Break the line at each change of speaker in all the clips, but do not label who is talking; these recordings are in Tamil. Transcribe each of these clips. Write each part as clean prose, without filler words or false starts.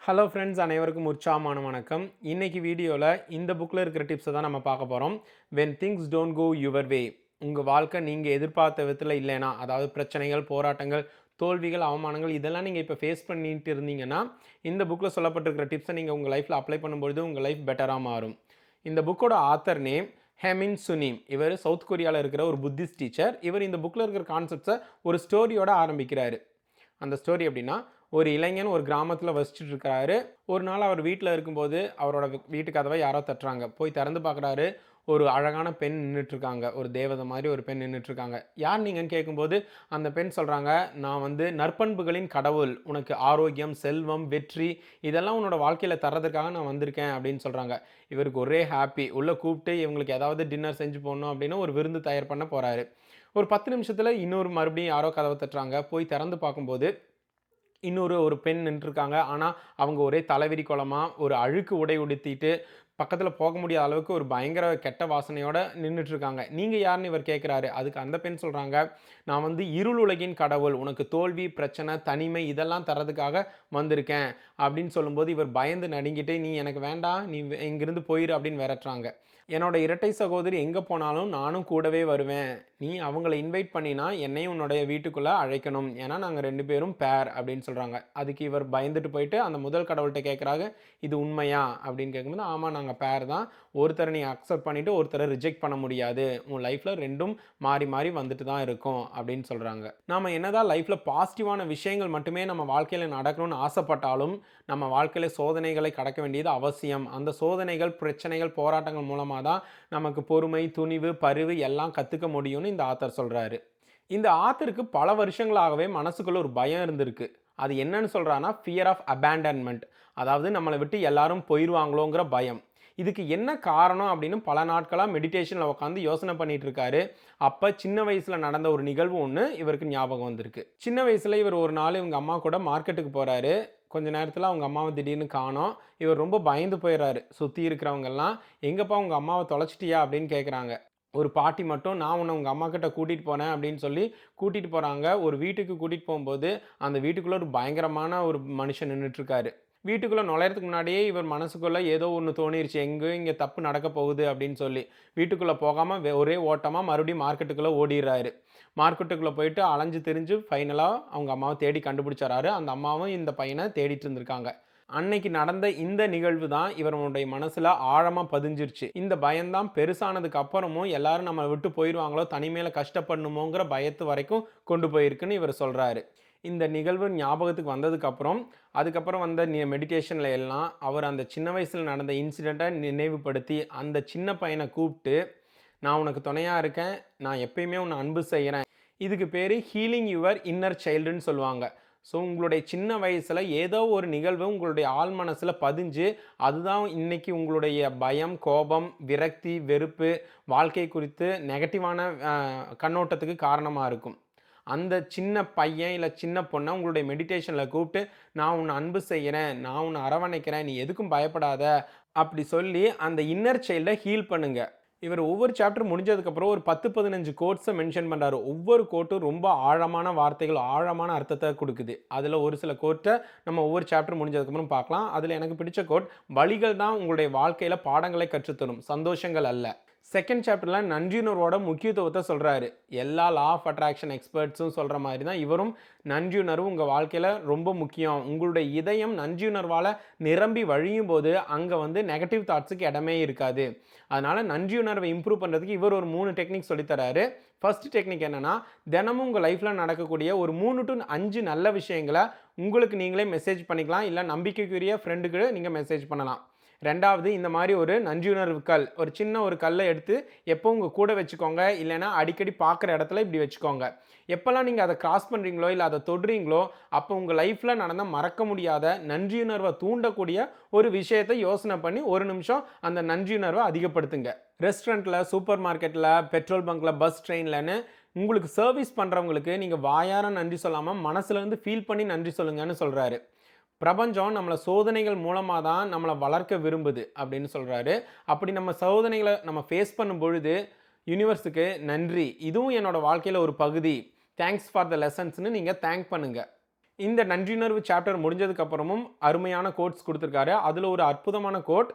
ஹலோ ஃப்ரெண்ட்ஸ், அனைவருக்கும் உற்சாகமான வணக்கம். இன்னைக்கு வீடியோவில் இந்த புக்கில் இருக்கிற டிப்ஸை தான் நம்ம பார்க்க போகிறோம். When things don't go your way, உங்கள் வாழ்க்கை நீங்கள் எதிர்பார்த்த விதத்தில் இல்லைனா, அதாவது பிரச்சனைகள், போராட்டங்கள், தோல்விகள், அவமானங்கள் இதெல்லாம் நீங்கள் இப்போ ஃபேஸ் பண்ணிட்டு இருந்தீங்கன்னா, இந்த புக்கில் சொல்லப்பட்டிருக்கிற டிப்ஸை நீங்கள் உங்கள் லைஃப்பில் அப்ளை பண்ணும்பொழுது உங்கள் லைஃப் பெட்டராக மாறும். இந்த புக்கோட ஆத்தர் நேம் ஹெமின் சுனீம். இவர் சவுத் கொரியாவில் இருக்கிற ஒரு புத்திஸ்ட் டீச்சர். இவர் இந்த புக்கில் இருக்கிற கான்செப்ட்ஸை ஒரு ஸ்டோரியோட ஆரம்பிக்கிறாரு. அந்த ஸ்டோரி எப்படின்னா, ஒரு இளைஞன் ஒரு கிராமத்தில் வசிச்சுட்டு இருக்கிறாரு. ஒரு நாள் அவர் வீட்டில் இருக்கும்போது அவரோட வீட்டு கதவை யாரோ தட்டுறாங்க. போய் திறந்து பார்க்குறாரு. ஒரு அழகான பெண் நின்றுட்டுருக்காங்க. ஒரு தேவதை மாதிரி ஒரு பெண் நின்றுட்டுருக்காங்க. யார் நீங்கன்னு கேட்கும்போது அந்த பெண் சொல்கிறாங்க, நான் வந்து நற்பண்புகளின் கடவுள், உனக்கு ஆரோக்கியம், செல்வம், வெற்றி இதெல்லாம் உன்னோட வாழ்க்கையில் தர்றதுக்காக நான் வந்திருக்கேன் அப்படின்னு சொல்கிறாங்க. இவருக்கு ஒரே ஹாப்பி. உள்ளே கூப்பிட்டு இவங்களுக்கு ஏதாவது டின்னர் செஞ்சு போடணும் அப்படின்னு ஒரு விருந்து தயார் பண்ண போகிறாரு. ஒரு 10 நிமிஷத்தில் மறுபடியும் யாரோ கதவை தட்டுறாங்க. போய் திறந்து பார்க்கும்போது ஒரு பெண் நின்றுருக்காங்க. ஆனால் அவங்க ஒரே தலைவிரி கோலமா ஒரு அழுக்கு உடை உடுத்திட்டு பக்கத்தில் போக முடியாத அளவுக்கு ஒரு பயங்கர கெட்ட வாசனையோட நின்றுட்டுருக்காங்க. நீங்கள் யாருன்னு இவர் கேட்குறாரு. அதுக்கு அந்த பெண் சொல்கிறாங்க, நான் வந்து இருள் உலகின் கடவுள், உனக்கு தோல்வி, பிரச்சனை, தனிமை இதெல்லாம் தர்றதுக்காக வந்திருக்கேன் அப்படின்னு சொல்லும்போது இவர் பயந்து நடுங்கிட்டு, நீ எனக்கு வேண்டாம், நீ இங்கிருந்து போயிரு அப்படின்னு விரட்டுறாங்க. என்னோட இரட்டை சகோதரி எங்கே போனாலும் நானும் கூடவே வருவேன். நீ அவங்கள இன்வைட் பண்ணினா என்னையும் உன்னுடைய வீட்டுக்குள்ளே அழைக்கணும். ஏன்னா நாங்கள் 2 பேரும் பேர் அப்படின்னு சொல்கிறாங்க. அதுக்கு இவர் பயந்துட்டு போயிட்டு அந்த முதல் கடவுள்கிட்ட கேட்குறாங்க, இது உண்மையா அப்படின்னு கேட்கும்போது, ஆமாம் நாங்கள் பேர் தான். ஒருத்தரை நீ அக்செப்ட் பண்ணிவிட்டு ஒருத்தரை ரிஜெக்ட் பண்ண முடியாது. உன் லைஃப்பில் ரெண்டும் மாறி மாறி வந்துட்டு தான் இருக்கும் அப்படின்னு சொல்கிறாங்க. நாம் என்னதான் லைஃப்பில் பாசிட்டிவான விஷயங்கள் மட்டுமே நம்ம வாழ்க்கையில் நடக்கணும்னு ஆசைப்பட்டாலும் நம்ம வாழ்க்கையில் சோதனைகளை கடக்க வேண்டியது அவசியம். அந்த சோதனைகள், பிரச்சனைகள், போராட்டங்கள் மூலமாக தான் நமக்கு பொறுமை, துணிவு, பரிவு எல்லாம் கற்றுக்க முடியும்னு இந்த ஆத்தர் சொல்கிறாரு. இந்த ஆத்தருக்கு பல வருஷங்களாகவே மனசுக்குள்ள ஒரு பயம் இருந்திருக்கு. அது என்னன்னு சொல்கிறான்னா, ஃபியர் ஆஃப் அபேண்டன்மெண்ட். அதாவது நம்மளை விட்டு எல்லாரும் போயிடுவாங்களோங்கிற பயம். இதுக்கு என்ன காரணம் அப்படின்னு பல நாட்களாக மெடிடேஷனில் உட்காந்து யோசனை பண்ணிட்டு இருக்காரு. அப்போ சின்ன வயசில் நடந்த ஒரு நிகழ்வு ஒன்று இவருக்கு ஞாபகம் வந்திருக்கு. சின்ன வயசில் இவர் ஒரு நாள் இவங்க அம்மா கூட மார்க்கெட்டுக்கு போகிறாரு. கொஞ்ச நேரத்தில் அவங்க அம்மாவை திடீர்னு காணோம். இவர் ரொம்ப பயந்து போயிடுறாரு. சுற்றி இருக்கிறவங்கெல்லாம், எங்கப்பா உங்கள் அம்மாவை தொலைச்சிட்டியா அப்படின்னு கேட்குறாங்க. ஒரு பாட்டி மட்டும், நான் உன்னை உங்கள் அம்மா கிட்ட கூட்டிகிட்டு போனேன் அப்படின்னு சொல்லி கூட்டிகிட்டு போகிறாங்க. ஒரு வீட்டுக்கு கூட்டிகிட்டு போகும்போது அந்த வீட்டுக்குள்ளே ஒரு பயங்கரமான ஒரு மனுஷன் நின்றுட்டுருக்காரு. வீட்டுக்குள்ளே நுழையிறதுக்கு முன்னாடியே இவர் மனசுக்குள்ளே ஏதோ ஒன்று தோணிருச்சு, எங்கேயோ இங்கே தப்பு நடக்க போகுது அப்படின்னு சொல்லி. வீட்டுக்குள்ளே போகாமல் ஒரே ஓட்டமாக மறுபடியும் மார்க்கெட்டுக்குள்ளே ஓடிடுறாரு. மார்க்கெட்டுக்குள்ளே போயிட்டு அலைஞ்சு திரிஞ்சு ஃபைனலாக அவங்க அம்மாவை தேடி கண்டுபிடிச்சாரு. அந்த அம்மாவும் இந்த பையனை தேடிட்டு இருந்திருக்காங்க. அன்னைக்கு நடந்த இந்த நிகழ்வு தான் இவருடைய மனசில் ஆழமாக பதிஞ்சிருச்சு. இந்த பயம்தான் பெருசானதுக்கு அப்புறமும் எல்லாரும் நம்மளை விட்டு போயிடுவாங்களோ, தனிமையில் கஷ்டப்படணுமோங்கிற பயத்து வரைக்கும் கொண்டு போயிருக்குன்னு இவர் சொல்கிறாரு. இந்த நிகழ்வு ஞாபகத்துக்கு வந்ததுக்கப்புறம், அதுக்கப்புறம் வந்த மெடிடேஷனில் எல்லாம் அவர் அந்த சின்ன வயசில் நடந்த இன்சிடெண்ட்டை நினைவுபடுத்தி, அந்த சின்ன பையனை கூப்பிட்டு, நான் உனக்கு துணையாக இருக்கேன், நான் எப்பயுமே உன்னை அன்பு செய்கிறேன். இதுக்கு பேர் ஹீலிங் யுவர் இன்னர் சைல்டுன்னு சொல்லுவாங்க. ஸோ உங்களுடைய சின்ன வயசில் ஏதோ ஒரு நிகழ்வு உங்களுடைய ஆழ் மனசில் பதிஞ்சு, அதுதான் இன்னைக்கு உங்களுடைய பயம், கோபம், விரக்தி, வெறுப்பு, வாழ்க்கை குறித்து நெகட்டிவான கண்ணோட்டத்துக்கு காரணமாக இருக்கும். அந்த சின்ன பையன் இல்லை சின்ன பொண்ணை உங்களுடைய மெடிடேஷனில் கூப்பிட்டு, நான் உன்னை அன்பு செய்கிறேன், நான் உன்னை அரவணைக்கிறேன், நீ எதுக்கும் பயப்படாத அப்படி சொல்லி அந்த இன்னர் சைல்டை ஹீல் பண்ணுங்க. இவர் ஒவ்வொரு சாப்டர் முடிஞ்சதுக்கப்புறம் ஒரு 10, 15 கோட்ஸை மென்ஷன் பண்ணுறாரு. ஒவ்வொரு கோட்டும் ரொம்ப ஆழமான வார்த்தைகள், ஆழமான அர்த்தத்தை கொடுக்குது. அதில் ஒரு சில கோட்டை நம்ம ஒவ்வொரு சாப்டர் முடிஞ்சதுக்கப்புறம் பார்க்கலாம். அதில் எனக்கு பிடிச்ச கோட், வலிகள் தான் உங்களுடைய வாழ்க்கையில் பாடங்களை கற்றுத்தரும், சந்தோஷங்கள் அல்ல. செகண்ட் சாப்டரில் நன்றியுணர்வோட முக்கியத்துவத்தை சொல்கிறாரு. எல்லா லா ஆஃப் அட்ராக்ஷன் எக்ஸ்பர்ட்ஸும் சொல்கிற மாதிரி தான் இவரும், நன்றியுணர்வு உங்கள் வாழ்க்கையில் ரொம்ப முக்கியம். உங்களுடைய இதயம் நன்றியுணர்வால் நிரம்பி வழியும் போது அங்கே வந்து நெகட்டிவ் தாட்ஸுக்கு இடமே இருக்காது. அதனால் நன்றியுணர்வை இம்ப்ரூவ் பண்ணுறதுக்கு இவர் ஒரு 3 டெக்னிக் சொல்லித்தராரு. ஃபர்ஸ்ட் டெக்னிக் என்னென்னா, தினமும் உங்கள் லைஃப்பில் நடக்கக்கூடிய ஒரு 3 to 5 நல்ல விஷயங்களை உங்களுக்கு நீங்களே மெசேஜ் பண்ணிக்கலாம். இல்லை நம்பிக்கைக்குரிய ஃப்ரெண்டுக்கு நீங்கள் மெசேஜ் பண்ணலாம். ரெண்டாவது, இந்த மாதிரி ஒரு நன்றியுணர்வு கல், ஒரு சின்ன ஒரு கல்லை எடுத்து எப்போ உங்கள் கூட வச்சுக்கோங்க. இல்லைனா அடிக்கடி பார்க்குற இடத்துல இப்படி வச்சுக்கோங்க. எப்போல்லாம் நீங்கள் அதை கிராஸ் பண்ணுறீங்களோ இல்லை அதை தொடுறீங்களோ, அப்போ உங்கள் லைஃப்பில் நடந்த மறக்க முடியாத நன்றியுணர்வை தூண்டக்கூடிய ஒரு விஷயத்தை யோசனை பண்ணி 1 நிமிஷம் அந்த நன்றியுணர்வை அதிகப்படுத்துங்க. ரெஸ்டாரண்ட்டில், சூப்பர் மார்க்கெட்டில், பெட்ரோல் பங்க்கில், பஸ், ட்ரெயின்லன்னு உங்களுக்கு சர்வீஸ் பண்ணுறவங்களுக்கு நீங்கள் வாயார நன்றி சொல்லாமல் மனசுலேருந்து ஃபீல் பண்ணி நன்றி சொல்லுங்கன்னு சொல்கிறாரு. பிரபஞ்சம் நம்மளை சோதனைகள் மூலமாக தான் நம்மளை வளர்க்க விரும்புது அப்படின்னு சொல்கிறாரு. அப்படி நம்ம சோதனைகளை நம்ம ஃபேஸ் பண்ணும் பொழுது யூனிவர்ஸுக்கு நன்றி, இதுவும் என்னோடய வாழ்க்கையில் ஒரு பகுதி, தேங்க்ஸ் ஃபார் த லெசன்ஸ்னு நீங்கள் தேங்க் பண்ணுங்கள். இந்த நன்றியுணர்வு சாப்டர் முடிஞ்சதுக்கு அப்புறமும் அருமையான கோட்ஸ் கொடுத்துருக்காரு. அதில் ஒரு அற்புதமான கோட்,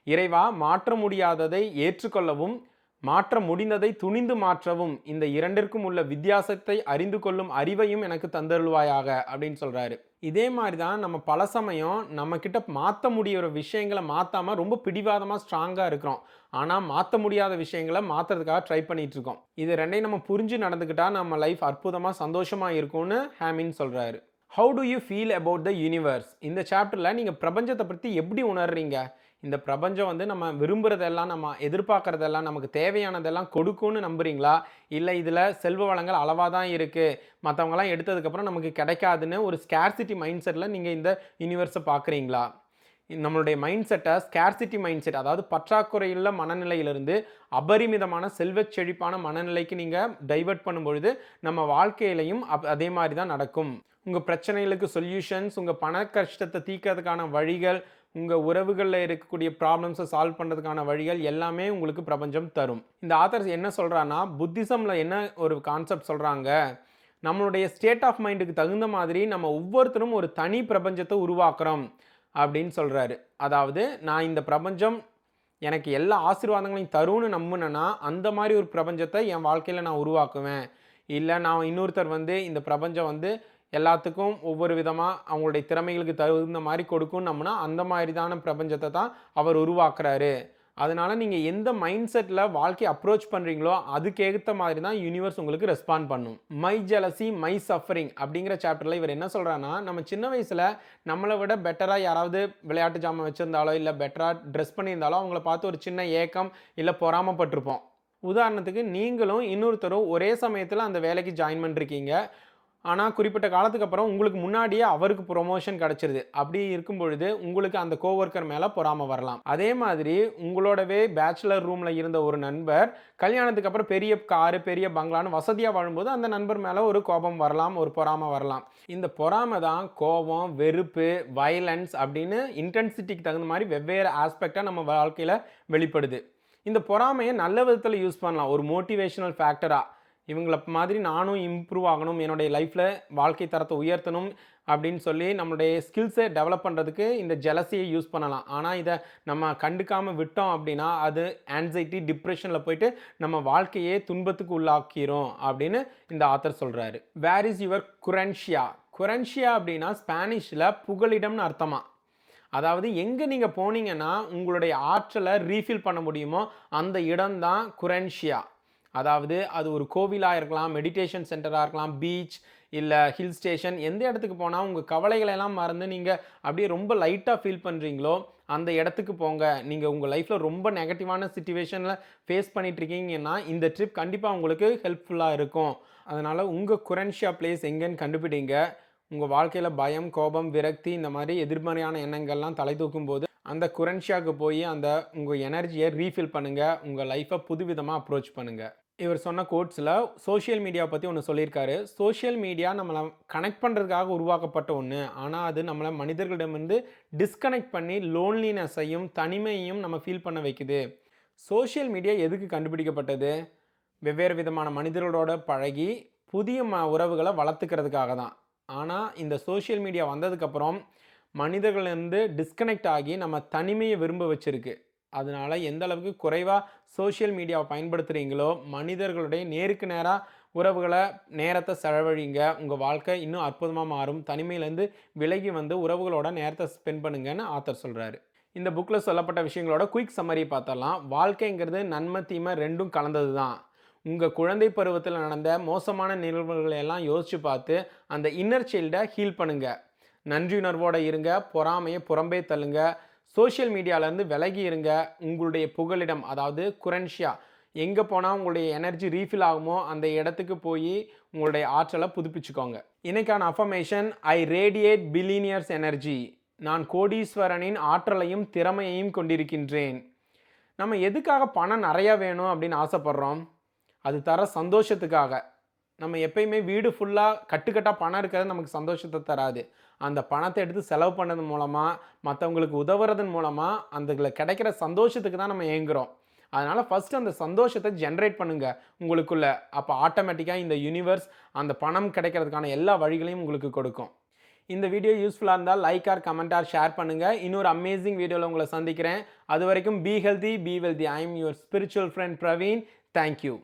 இறைவா மாற்ற முடியாததை ஏற்றுக்கொள்ளவும் மாற்ற முடிந்ததை துணிந்து மாற்றவும் இந்த இரண்டிற்கும் உள்ள வித்தியாசத்தை அறிந்து கொள்ளும் அறிவையும் எனக்கு தந்தருள்வாயாக அப்படின்னு சொல்றாரு. இதே மாதிரி தான் நம்ம பல சமயம் நம்ம கிட்ட மாற்ற முடியிற விஷயங்களை மாற்றாம ரொம்ப பிடிவாதமாக ஸ்ட்ராங்காக இருக்கிறோம். ஆனால் மாற்ற முடியாத விஷயங்களை மாற்றுறதுக்காக ட்ரை பண்ணிட்டு இருக்கோம். இது ரெண்டையும் நம்ம புரிஞ்சு நடந்துக்கிட்டா நம்ம லைஃப் அற்புதமாக சந்தோஷமாக இருக்கும்னு ஹேமின் சொல்கிறாரு. How to you feel about the universe? இந்த சாப்டரில் நீங்கள் பிரபஞ்சத்தை பற்றி எப்படி உணர்றீங்க? இந்த பிரபஞ்சம் வந்து நம்ம விரும்புகிறதெல்லாம், நம்ம எதிர்பார்க்குறதெல்லாம், நமக்கு தேவையானதெல்லாம் கொடுக்கும்னு நம்புறீங்களா? இல்லை இதில் செல்வ வளங்கள் அளவாக தான் இருக்குது, மற்றவங்களாம் எடுத்ததுக்கப்புறம் நமக்கு கிடைக்காதுன்னு ஒரு ஸ்கேர்சிட்டி மைண்ட் செட்டில் நீங்கள் இந்த யூனிவர்ஸை பார்க்குறீங்களா? நம்மளுடைய மைண்ட் செட்டை ஸ்கேர்சிட்டி மைண்ட் செட், அதாவது பற்றாக்குறையுள்ள மனநிலையிலிருந்து அபரிமிதமான செல்வச் செழிப்பான மனநிலைக்கு நீங்கள் டைவர்ட் பண்ணும்பொழுது நம்ம வாழ்க்கையிலையும் அதே மாதிரி தான் நடக்கும். உங்கள் பிரச்சனைகளுக்கு சொல்யூஷன்ஸ், உங்கள் பண கஷ்டத்தை தீர்க்கறதுக்கான வழிகள், உங்கள் உறவுகளில் இருக்கக்கூடிய ப்ராப்ளம்ஸை சால்வ் பண்ணுறதுக்கான வழிகள் எல்லாமே உங்களுக்கு பிரபஞ்சம் தரும். இந்த ஆத்தர்ஸ் என்ன சொல்கிறான்னா, புத்திசமில் என்ன ஒரு கான்செப்ட் சொல்கிறாங்க, நம்மளுடைய ஸ்டேட் ஆஃப் மைண்டுக்கு தகுந்த மாதிரி நம்ம ஒவ்வொருத்தரும் ஒரு தனி பிரபஞ்சத்தை உருவாக்குறோம் அப்படின்னு சொல்கிறாரு. அதாவது நான் இந்த பிரபஞ்சம் எனக்கு எல்லா ஆசீர்வாதங்களையும் தரும்னு நம்பினேன்னா அந்த மாதிரி ஒரு பிரபஞ்சத்தை என் வாழ்க்கையில் நான் உருவாக்குவேன். இல்லை நான் இன்னொருத்தர் வந்து இந்த பிரபஞ்சம் வந்து எல்லாத்துக்கும் ஒவ்வொரு விதமாக அவங்களுடைய திறமைகளுக்கு தகுந்த மாதிரி கொடுக்கும் நம்மனா அந்த மாதிரிதான பிரபஞ்சத்தை தான் அவர் உருவாக்குறாரு. அதனால் நீங்கள் எந்த மைண்ட் செட்டில் வாழ்க்கையை அப்ரோச் பண்ணுறீங்களோ அதுக்கேற்ற மாதிரி தான் யூனிவர்ஸ் உங்களுக்கு ரெஸ்பாண்ட் பண்ணும். மை ஜெலசி மை சஃபரிங் அப்படிங்கிற சாப்டரில் இவர் என்ன சொல்கிறான்னா, நம்ம சின்ன வயசில் நம்மளை விட பெட்டராக யாராவது விளையாட்டு ஜாமான் வச்சுருந்தாலோ இல்லை பெட்டராக ட்ரெஸ் பண்ணியிருந்தாலோ அவங்கள பார்த்து ஒரு சின்ன ஏக்கம் இல்லை பொறாமப்பட்டிருப்போம். உதாரணத்துக்கு நீங்களும் இன்னொருத்தரும் ஒரே சமயத்தில் அந்த வேலைக்கு ஜாயின் பண்ணிருக்கீங்க. ஆனால் குறிப்பிட்ட காலத்துக்கு அப்புறம் உங்களுக்கு முன்னாடியே அவருக்கு ப்ரொமோஷன் கிடச்சிருது. அப்படி இருக்கும் பொழுது உங்களுக்கு அந்த கோவொர்க்கர் மேலே பொறாமை வரலாம். அதே மாதிரி உங்களோடவே பேச்சுலர் ரூமில் இருந்த ஒரு நண்பர் கல்யாணத்துக்கு அப்புறம் பெரிய காரு பெரிய பங்களான்னு வசதியாக வாழும்போது அந்த நண்பர் மேலே ஒரு கோபம் வரலாம், ஒரு பொறாமை வரலாம். இந்த பொறாமை தான் கோபம், வெறுப்பு, வயலன்ஸ் அப்படின்னு இன்டென்சிட்டிக்கு தகுந்த மாதிரி வெவ்வேறு ஆஸ்பெக்டாக நம்ம வாழ்க்கையில் வெளிப்படுது. இந்த பொறாமையை நல்ல விதத்தில் யூஸ் பண்ணலாம், ஒரு மோட்டிவேஷனல் ஃபேக்டராக. இவங்கள மாதிரி நானும் இம்ப்ரூவ் ஆகணும், என்னுடைய லைஃப்பில் வாழ்க்கை தரத்தை உயர்த்தணும் அப்படின்னு சொல்லி நம்மளுடைய ஸ்கில்ஸை டெவலப் பண்ணுறதுக்கு இந்த ஜெலசியை யூஸ் பண்ணலாம். ஆனால் இதை நம்ம கண்டுக்காமல் விட்டோம் அப்படின்னா அது ஆன்சைட்டி, டிப்ரெஷனில் போயிட்டு நம்ம வாழ்க்கையே துன்பத்துக்கு உள்ளாக்கிறோம் அப்படின்னு இந்த ஆத்தர் சொல்கிறாரு. Where is your குரன்ஷியா? குரன்ஷியா அப்படின்னா ஸ்பானிஷில் புகலிடம்னு அர்த்தமா. அதாவது எங்கே நீங்கள் போனீங்கன்னா உங்களுடைய ஆற்றலை ரீஃபில் பண்ண முடியுமோ அந்த இடம்தான் குரன்ஷியா. அதாவது அது ஒரு கோவிலாக இருக்கலாம், மெடிடேஷன் சென்டராக இருக்கலாம், பீச் இல்லை ஹில் ஸ்டேஷன், எந்த இடத்துக்கு போனால் உங்கள் கவலைகளெல்லாம் மறந்து நீங்கள் அப்படியே ரொம்ப லைட்டாக ஃபீல் பண்ணுறீங்களோ அந்த இடத்துக்கு போங்க. நீங்கள் உங்கள் லைஃப்பில் ரொம்ப நெகட்டிவான சிச்சுவேஷனில் ஃபேஸ் பண்ணிகிட்ருக்கீங்கன்னா இந்த ட்ரிப் கண்டிப்பாக உங்களுக்கு ஹெல்ப்ஃபுல்லாக இருக்கும். அதனால் உங்கள் குரன்ஷியா பிளேஸ் எங்கேன்னு கண்டுபிடிங்க. உங்கள் வாழ்க்கையில் பயம், கோபம், விரக்தி இந்த மாதிரி எதிர்மறையான எண்ணங்கள்லாம் தலை தூக்கும் போது அந்த குரன்ஷியாவுக்கு போய் அந்த உங்கள் எனர்ஜியை ரீஃபில் பண்ணுங்கள், உங்கள் லைஃப்பை புதுவிதமாக அப்ரோச் பண்ணுங்கள். இவர் சொன்ன கோட்ஸில் சோஷியல் மீடியாவை பற்றி ஒன்று சொல்லியிருக்காரு. சோஷியல் மீடியா நம்மளை கனெக்ட் பண்ணுறதுக்காக உருவாக்கப்பட்ட ஒன்று. ஆனால் அது நம்மளை மனிதர்களிடமிருந்து டிஸ்கனெக்ட் பண்ணி லோன்லினஸையும் தனிமையையும் நம்ம ஃபீல் பண்ண வைக்குது. சோஷியல் மீடியா எதுக்கு கண்டுபிடிக்கப்பட்டது? வெவ்வேறு விதமான மனிதர்களோட பழகி புதிய உறவுகளை வளர்த்துக்கிறதுக்காக தான். ஆனால் இந்த சோஷியல் மீடியா வந்ததுக்கப்புறம் மனிதர்கள்லேருந்து டிஸ்கனெக்ட் ஆகி நம்ம தனிமையை விரும்ப வச்சுருக்கு. அதனால் எந்த அளவுக்கு குறைவாக சோஷியல் மீடியாவை பயன்படுத்துகிறீங்களோ மனிதர்களுடைய நேருக்கு நேராக உறவுகளை நேரத்தை செலவழிங்க. உங்கள் வாழ்க்கை இன்னும் அற்புதமாக மாறும். தனிமையிலேருந்து விலகி வந்து உறவுகளோட நேரத்தை ஸ்பெண்ட் பண்ணுங்கன்னு ஆத்தர் சொல்கிறாரு. இந்த புக்கில் சொல்லப்பட்ட விஷயங்களோட குயிக் சம்மரி பார்த்தரலாம். வாழ்க்கைங்கிறது நன்மை தீமை ரெண்டும் கலந்தது தான். உங்கள் குழந்தை பருவத்தில் நடந்த மோசமான நிகழ்வுகளை எல்லாம் யோசித்து பார்த்து அந்த இன்னர் சைல்டை ஹீல் பண்ணுங்கள். நன்றியுணர்வோடு இருங்க, பொறாமையை புறம்பே தள்ளுங்க, சோஷியல் மீடியாவிலேருந்து விலகி இருங்க. உங்களுடைய புகலிடம் அதாவது குரன்ஷியா எங்கே போனால் உங்களுடைய எனர்ஜி ரீஃபில் ஆகுமோ அந்த இடத்துக்கு போய் உங்களுடைய ஆற்றலை புதுப்பிச்சுக்கோங்க. இன்றைக்கான அஃபர்மேஷன், ஐ ரேடியேட் பில்லியனியர்ஸ் எனர்ஜி. நான் கோடீஸ்வரனின் ஆற்றலையும் திறமையையும் கொண்டிருக்கின்றேன். நம்ம எதுக்காக பணம் நிறையா வேணும் அப்படின்னு ஆசைப்படுறோம்? அது தர சந்தோஷத்துக்காக. நம்ம எப்பயுமே வீடு ஃபுல்லாக கட்டுக்கட்டாக பணம் இருக்கிறது நமக்கு சந்தோஷத்தை தராது. அந்த பணத்தை எடுத்து செலவு பண்ணது மூலமாக, மற்றவங்களுக்கு உதவுறதன் மூலமாக அந்த கிடைக்கிற சந்தோஷத்துக்கு தான் நம்ம ஏங்குகிறோம். அதனால் ஃபஸ்ட்டு அந்த சந்தோஷத்தை ஜென்ரேட் பண்ணுங்கள் உங்களுக்குள்ளே. அப்போ ஆட்டோமேட்டிக்காக இந்த யூனிவர்ஸ் அந்த பணம் கிடைக்கிறதுக்கான எல்லா வழிகளையும் உங்களுக்கு கொடுக்கும். இந்த வீடியோ யூஸ்ஃபுல்லா இருந்தா like or comment or share பண்ணுங்க. இன்னொரு அமேசிங் வீடியோல உங்கள சந்திக்கிறேன். அதுவரைக்கும் be healthy, be wealthy. I am your spiritual friend Praveen. Thank you.